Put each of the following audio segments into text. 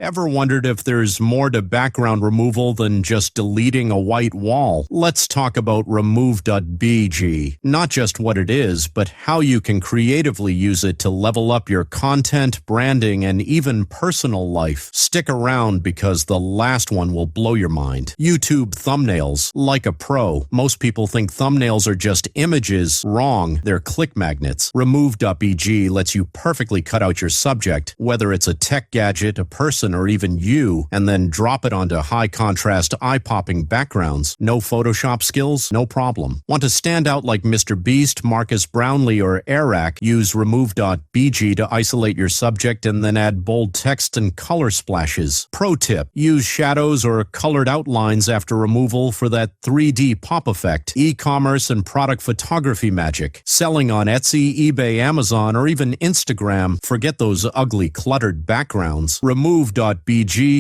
Ever wondered if there's more to background removal than just deleting a white wall? Let's talk about Remove.bg. Not just what it is, but how you can creatively use it to level up your content, branding, and even personal life. Stick around because the last one will blow your mind. YouTube thumbnails. Like a pro, most people think thumbnails are just images. Wrong, they're click magnets. Remove.bg lets you perfectly cut out your subject, whether it's a tech gadget, a person, or even you, and then drop it onto high-contrast, eye-popping backgrounds. No Photoshop skills? No problem. Want to stand out like Mr. Beast, Marcus Brownlee, or Eric? Use Remove.bg to isolate your subject and then add bold text and color splashes. Pro tip: use shadows or colored outlines after removal for that 3D pop effect. E-commerce and product photography magic. Selling on Etsy, eBay, Amazon, or even Instagram. Forget those ugly, cluttered backgrounds. Remove.bg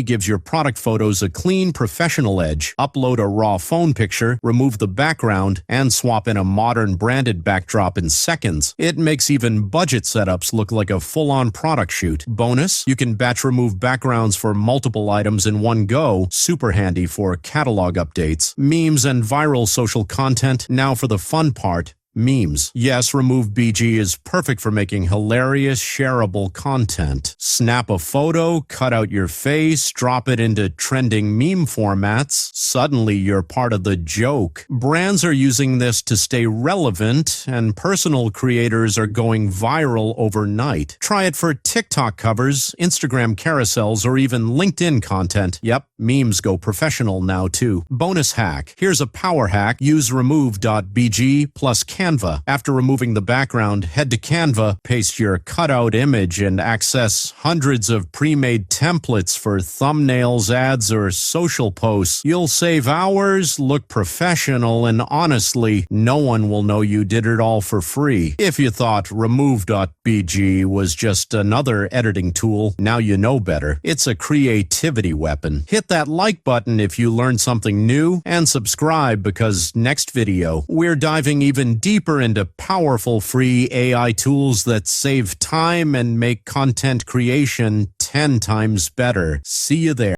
gives your product photos a clean, professional edge. Upload a raw phone picture, remove the background, and swap in a modern branded backdrop in seconds. It makes even budget setups look like a full-on product shoot. Bonus: you can batch remove backgrounds for multiple items in one go. Super handy for catalog updates. Memes and viral social content. Now for the fun part. Memes. Yes, Remove.bg is perfect for making hilarious, shareable content. Snap a photo, cut out your face, drop it into trending meme formats. Suddenly, you're part of the joke. Brands are using this to stay relevant, and personal creators are going viral overnight. Try it for TikTok covers, Instagram carousels, or even LinkedIn content. Yep, memes go professional now too. Bonus hack. Here's a power hack. Use Remove.bg plus Canva. After removing the background, head to Canva, paste your cutout image, and access hundreds of pre-made templates for thumbnails, ads, or social posts. You'll save hours, look professional, and honestly, no one will know you did it all for free. If you thought Remove.bg was just another editing tool, now you know better. It's a creativity weapon. Hit that like button if you learned something new, and subscribe because next video, we're diving even deeper into powerful free AI tools that save time and make content creation 10 times better. See you there.